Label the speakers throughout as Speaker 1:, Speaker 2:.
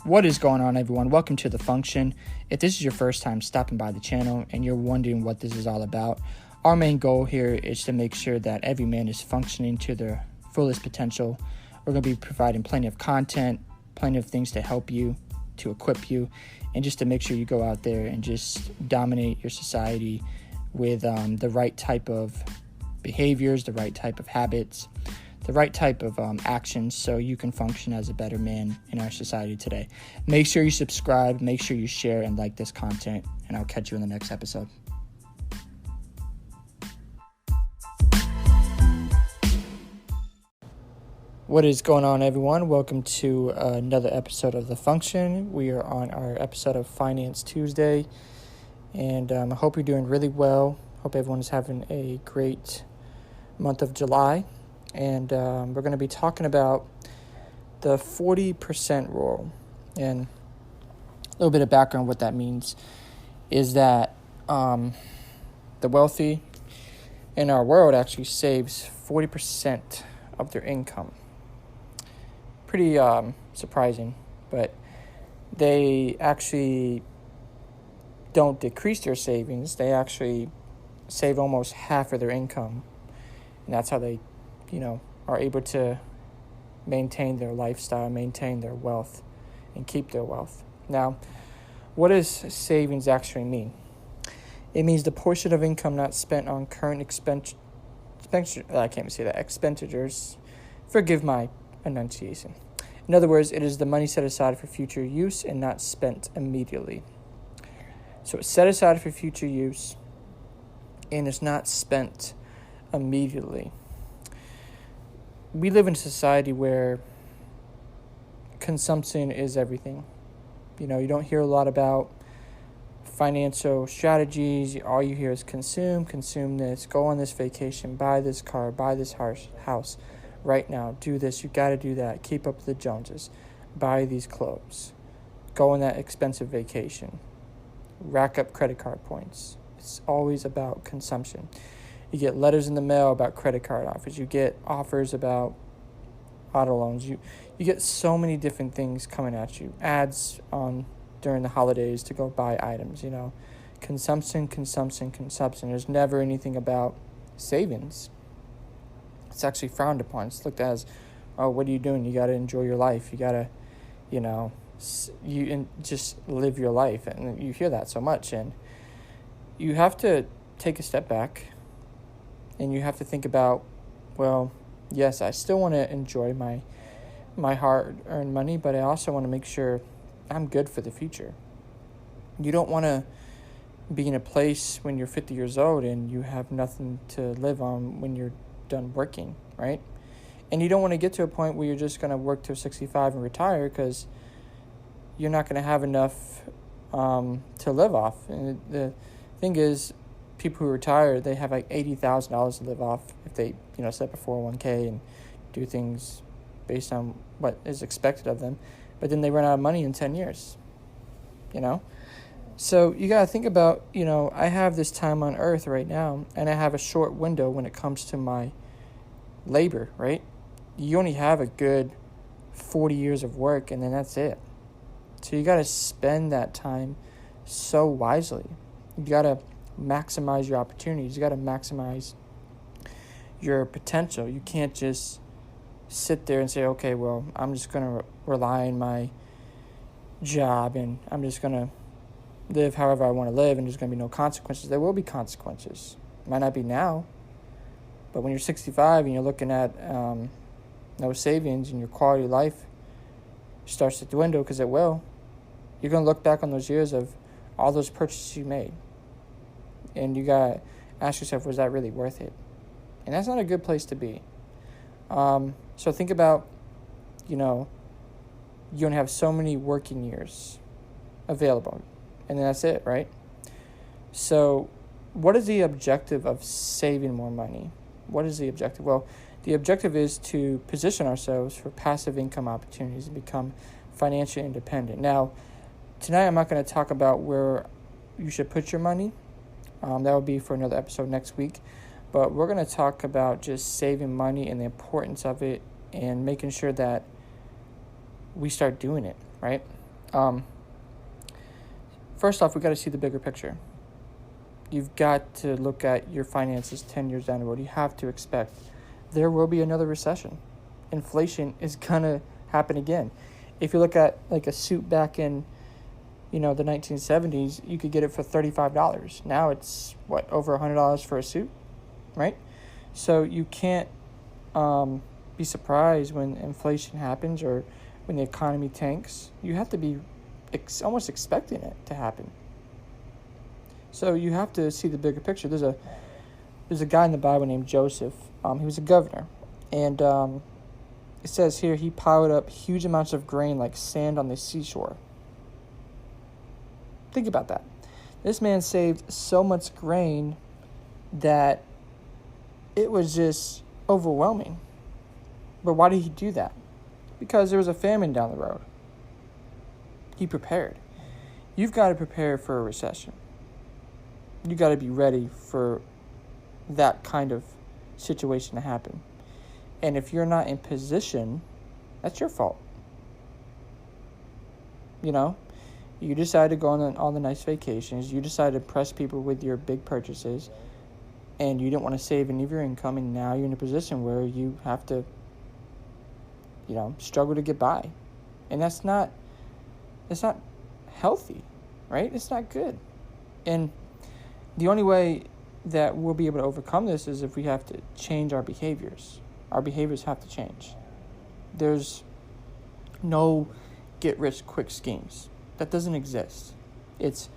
Speaker 1: What is going on, everyone? Welcome to The Function. If this is your first time stopping by the channel and you're wondering what this is all about, our main goal here is to make sure that every man is functioning to their fullest potential. We're going to be providing plenty of content, plenty of things to help you, to equip you, and just to make sure you go out there and just dominate your society with the right type of behaviors, the right type of habits, the right type of actions so you can function as a better man in our society today. Make sure you subscribe, make sure you share and like this content, and I'll catch you in the next episode. What is going on, everyone? Welcome to another episode of The Function. We are on our episode of Finance Tuesday, and I hope you're doing really well. Hope everyone's having a great month of July. And we're going to be talking about the 40% rule. And a little bit of background what that means is that the wealthy in our world actually saves 40% of their income. Pretty surprising, but they actually don't decrease their savings. They actually save almost half of their income. And that's how they are able to maintain their lifestyle, maintain their wealth, and keep their wealth. Now, what does savings actually mean? It means the portion of income not spent on current expenditures. Forgive my enunciation. In other words, it is the money set aside for future use and not spent immediately. So it's set aside for future use and it's not spent immediately. We live in a society where consumption is everything. You don't hear a lot about financial strategies. All you hear is consume this, go on this vacation, buy this car, buy this house right now, do this, you got to do that, keep up with the Joneses, buy these clothes, go on that expensive vacation, rack up credit card points. It's always about consumption. You get letters in the mail about credit card offers. You get offers about auto loans. You get so many different things coming at you. Ads on during the holidays to go buy items, Consumption. There's never anything about savings. It's actually frowned upon. It's looked at as, oh, what are you doing? You got to enjoy your life. You got to, just live your life. And you hear that so much. And you have to take a step back. And you have to think about, well, yes, I still want to enjoy my hard-earned money, but I also want to make sure I'm good for the future. You don't want to be in a place when you're 50 years old and you have nothing to live on when you're done working, right? And you don't want to get to a point where you're just going to work till 65 and retire because you're not going to have enough to live off. And the thing is, people who retire, they have like $80,000 to live off if they, set up a 401k and do things based on what is expected of them. But then they run out of money in 10 years, So you got to think about, I have this time on earth right now, and I have a short window when it comes to my labor, right? You only have a good 40 years of work, and then that's it. So you got to spend that time so wisely. You got to maximize your opportunities. You got to maximize your potential. You can't just sit there and say, okay, well, I'm just going to rely on my job and I'm just going to live however I want to live and there's going to be no consequences. There will be consequences. Might not be now, but when you're 65 and you're looking at no savings and your quality of life starts to dwindle, because it will, you're going to look back on those years of all those purchases you made. And you got to ask yourself, was that really worth it? And that's not a good place to be. So think about, you only have so many working years available. And then that's it, right? So what is the objective of saving more money? What is the objective? Well, the objective is to position ourselves for passive income opportunities and become financially independent. Now, tonight I'm not going to talk about where you should put your money. That will be for another episode next week. But we're going to talk about just saving money and the importance of it and making sure that we start doing it, right? First off, we got to see the bigger picture. You've got to look at your finances 10 years down the road. You have to expect there will be another recession. Inflation is going to happen again. If you look at like a suit back in, the 1970s, you could get it for $35. Now it's, over $100 for a suit, right? So you can't be surprised when inflation happens or when the economy tanks. You have to be almost expecting it to happen. So you have to see the bigger picture. There's a guy in the Bible named Joseph. He was a governor, and it says here he piled up huge amounts of grain like sand on the seashore. Think about that. This man saved so much grain that it was just overwhelming. But why did he do that? Because there was a famine down the road. He prepared. You've got to prepare for a recession. You got to be ready for that kind of situation to happen. And if you're not in position, that's your fault. You decide to go on all the nice vacations. You decide to impress people with your big purchases. And you didn't want to save any of your income. And now you're in a position where you have to, struggle to get by. And it's not healthy, right? It's not good. And the only way that we'll be able to overcome this is if we have to change our behaviors. Our behaviors have to change. There's no get-rich-quick schemes. That doesn't exist. It's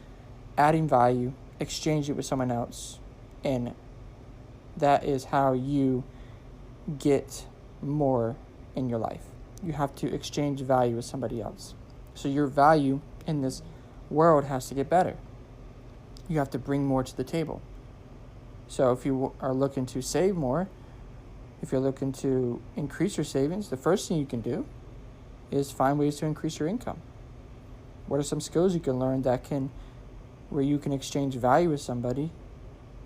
Speaker 1: adding value, exchange it with someone else, and that is how you get more in your life. You have to exchange value with somebody else. So your value in this world has to get better. You have to bring more to the table. So if you are looking to save more, if you're looking to increase your savings, the first thing you can do is find ways to increase your income. What are some skills you can learn where you can exchange value with somebody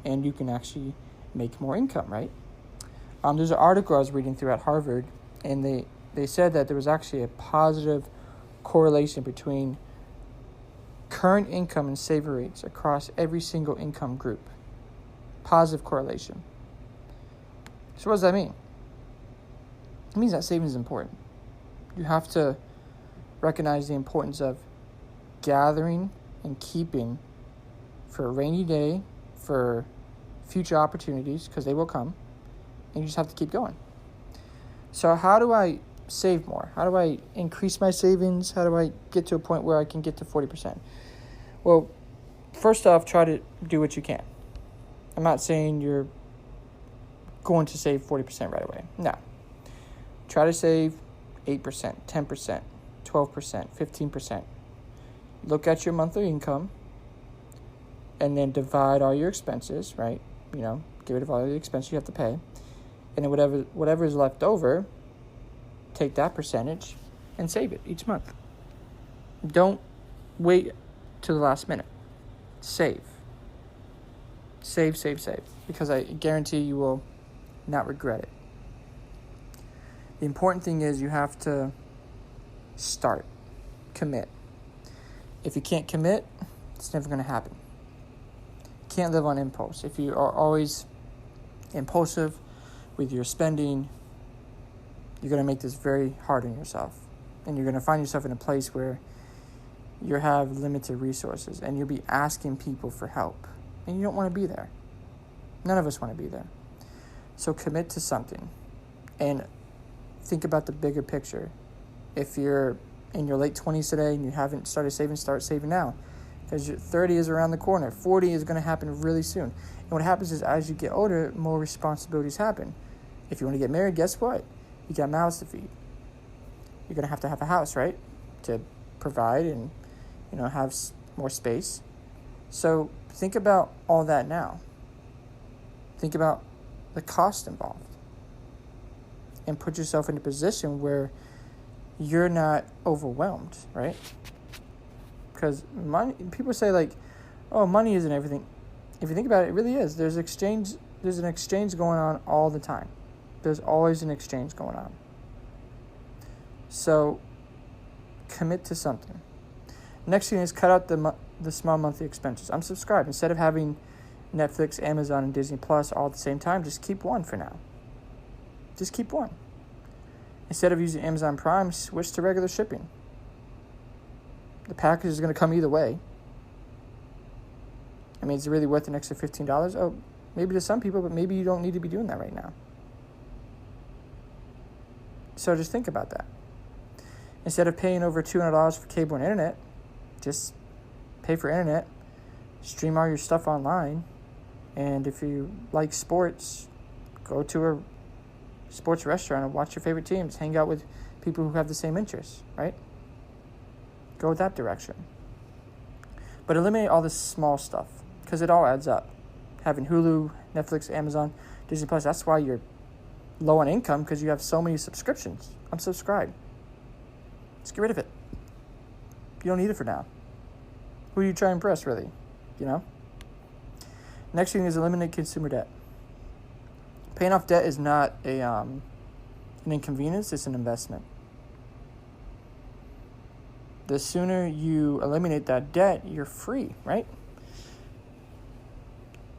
Speaker 1: and you can actually make more income, right? There's an article I was reading through at Harvard, and they said that there was actually a positive correlation between current income and saving rates across every single income group. Positive correlation. So what does that mean? It means that savings is important. You have to recognize the importance of gathering and keeping for a rainy day, for future opportunities, because they will come, and you just have to keep going. So how do I save more? How do I increase my savings? How do I get to a point where I can get to 40%? Well, first off, try to do what you can. I'm not saying you're going to save 40% right away. No. Try to save 8%, 10%, 12%, 15%. Look at your monthly income and then divide all your expenses, right? Get rid of all the expenses you have to pay. And then whatever is left over, take that percentage and save it each month. Don't wait to the last minute. Save. Save. Because I guarantee you will not regret it. The important thing is you have to start. Commit. If you can't commit, it's never going to happen. You can't live on impulse. If you are always impulsive with your spending, you're going to make this very hard on yourself. And you're going to find yourself in a place where you have limited resources and you'll be asking people for help. And you don't want to be there. None of us want to be there. So commit to something and think about the bigger picture. If you're in your late 20s today and you haven't started saving, start saving now. Because your 30 is around the corner. 40 is going to happen really soon. And what happens is as you get older, more responsibilities happen. If you want to get married, guess what? You got mouths to feed. You're going to have a house, right? To provide and, have more space. So think about all that now. Think about the cost involved. And put yourself in a position where you're not overwhelmed, right? Because money, people say money isn't everything. If you think about it, it really is. There's an exchange going on all the time. There's always an exchange going on. So commit to something. Next thing is cut out the small monthly expenses. Unsubscribe. Instead of having Netflix, Amazon, and Disney Plus all at the same time, just keep one for now. Just keep one. Instead of using Amazon Prime, switch to regular shipping. The package is going to come either way. I mean, it's really worth an extra $15. Oh, maybe to some people, but maybe you don't need to be doing that right now. So just think about that. Instead of paying over $200 for cable and internet, just pay for internet, stream all your stuff online, and if you like sports, go to a sports restaurant and watch your favorite teams. Hang out with people who have the same interests, right? Go that direction. But eliminate all this small stuff, because it all adds up. Having Hulu, Netflix, Amazon, Disney Plus, that's why you're low on income, because you have so many subscriptions. Unsubscribe. Just get rid of it. You don't need it for now. Who are you trying to impress, really? You know? Next thing is eliminate consumer debt. Paying off debt is not an inconvenience, it's an investment. The sooner you eliminate that debt, you're free, right?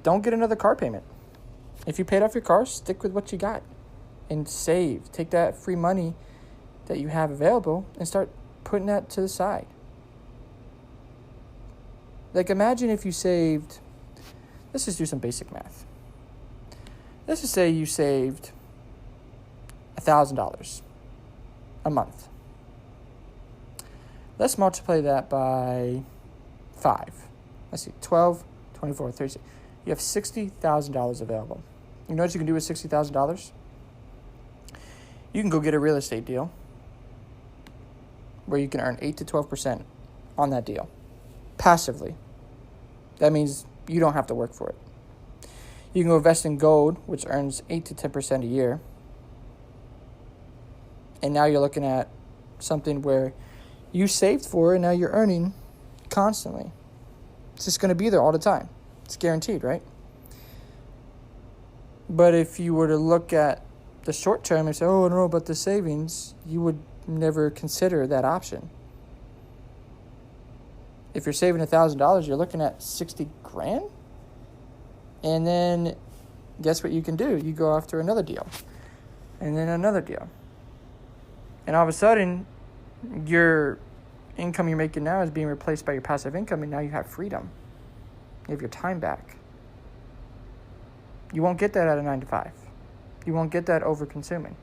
Speaker 1: Don't get another car payment. If you paid off your car, stick with what you got and save. Take that free money that you have available and start putting that to the side. Like, imagine if you saved, let's just do some basic math. Let's just say you saved $1,000 a month. Let's multiply that by 5. Let's see, 12, 24, 36. You have $60,000 available. You know what you can do with $60,000? You can go get a real estate deal where you can earn 8 to 12% on that deal, passively. That means you don't have to work for it. You can go invest in gold, which earns 8 to 10% a year. And now you're looking at something where you saved for it, and now you're earning constantly. It's just going to be there all the time. It's guaranteed, right? But if you were to look at the short term and say, oh, I don't know about the savings, you would never consider that option. If you're saving $1,000, you're looking at $60,000. And then guess what you can do? You go after another deal. And then another deal. And all of a sudden, your income you're making now is being replaced by your passive income, and now you have freedom. You have your time back. You won't get that at a 9 to 5. You won't get that over consuming.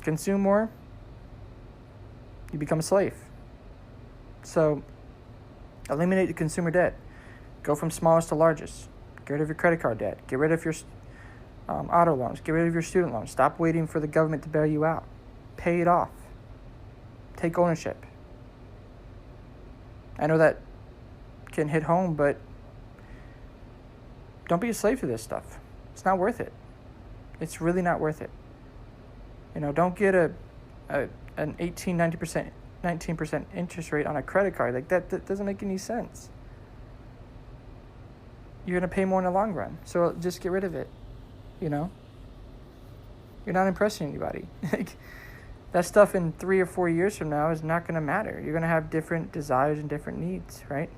Speaker 1: Consume more, you become a slave. So, eliminate the consumer debt. Go from smallest to largest. Get rid of your credit card debt. Get rid of your auto loans. Get rid of your student loans. Stop waiting for the government to bail you out. Pay it off. Take ownership. I know that can hit home, but don't be a slave to this stuff. It's not worth it. It's really not worth it. You know, don't get an 18, 19% interest rate on a credit card. Like that doesn't make any sense. You're going to pay more in the long run. So just get rid of it, you know? You're not impressing anybody. Like, that stuff in 3 or 4 years from now is not going to matter. You're going to have different desires and different needs, right?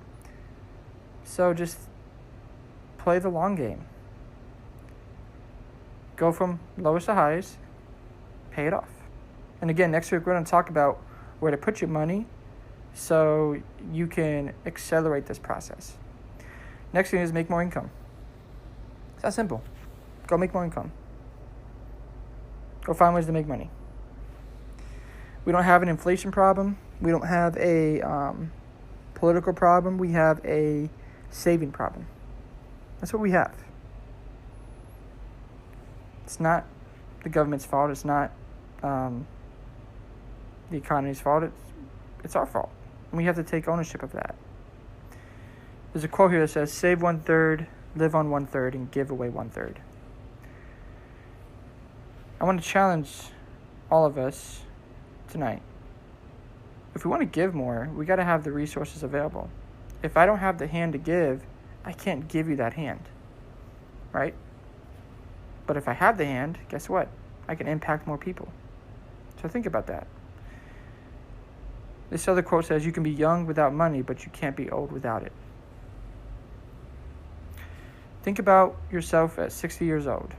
Speaker 1: So just play the long game. Go from lowest to highest, pay it off. And again, next week we're going to talk about where to put your money so you can accelerate this process. Next thing is make more income. It's that simple. Go make more income. Go find ways to make money. We don't have an inflation problem. We don't have a political problem. We have a saving problem. That's what we have. It's not the government's fault. It's not the economy's fault. It's our fault. And we have to take ownership of that. There's a quote here that says, save 1/3, live on 1/3, and give away 1/3. I want to challenge all of us tonight. If we want to give more, we got to have the resources available. If I don't have the hand to give, I can't give you that hand, right? But if I have the hand, guess what? I can impact more people. So think about that. This other quote says, you can be young without money, but you can't be old without it. Think about yourself at 60 years old.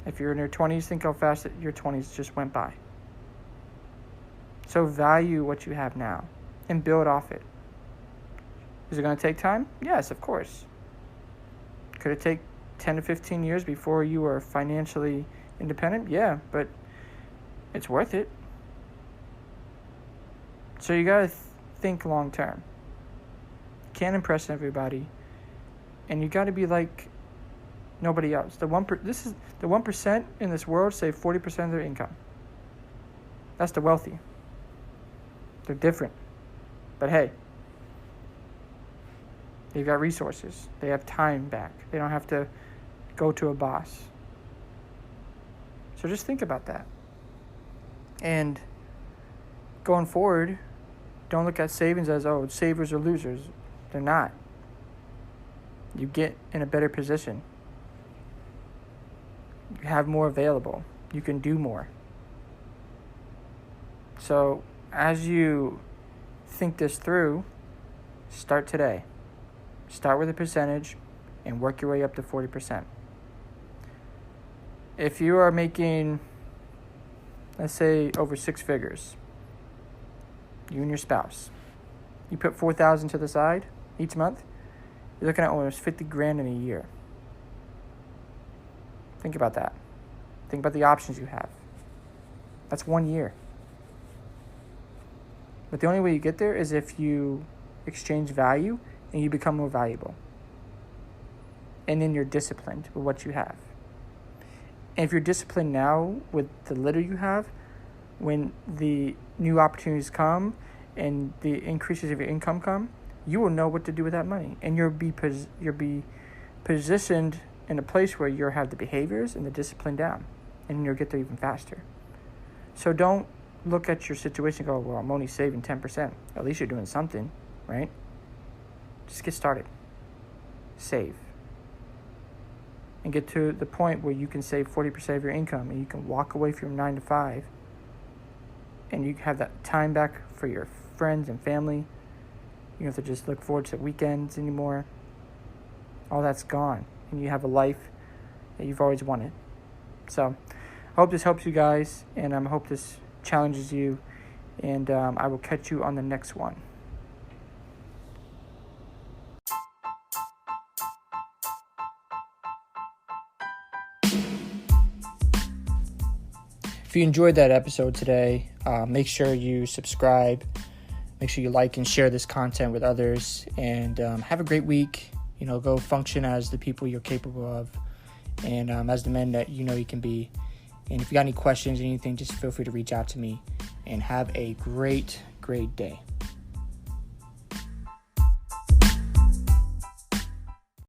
Speaker 1: If you're in your 20s, think how fast your 20s just went by. So value what you have now and build off it. Is it going to take time? Yes, of course. Could it take 10 to 15 years before you are financially independent? Yeah, but it's worth it. So you got to think long term. Can't impress everybody. And you got to be like nobody else. The 1% in this world save 40% of their income. That's the wealthy. They're different. But hey, they've got resources. They have time back. They don't have to go to a boss. So just think about that. And going forward, don't look at savings as, savers are losers. They're not. You get in a better position. You have more available. You can do more. So as you think this through, start today. Start with a percentage and work your way up to 40%. If you are making, let's say, over 6 figures, you and your spouse, you put $4,000 to the side each month, you're looking at almost $50,000 in a year. Think about that. Think about the options you have. That's 1 year. But the only way you get there is if you exchange value and you become more valuable. And then you're disciplined with what you have. And if you're disciplined now with the little you have, when the new opportunities come and the increases of your income come, you will know what to do with that money. And you'll be positioned in a place where you'll have the behaviors and the discipline down. And you'll get there even faster. So don't look at your situation and go, well, I'm only saving 10%. At least you're doing something, right? Just get started. Save. And get to the point where you can save 40% of your income and you can walk away from 9 to 5 and you have that time back for your friends and family. You don't have to just look forward to weekends anymore. All that's gone. And you have a life that you've always wanted. So I hope this helps you guys, and I hope this challenges you, and I will catch you on the next one. If you enjoyed that episode today, make sure you subscribe. Make sure you like and share this content with others. And have a great week. Go function as the people you're capable of. And as the men that you know you can be. And if you got any questions or anything, just feel free to reach out to me. And have a great, great day.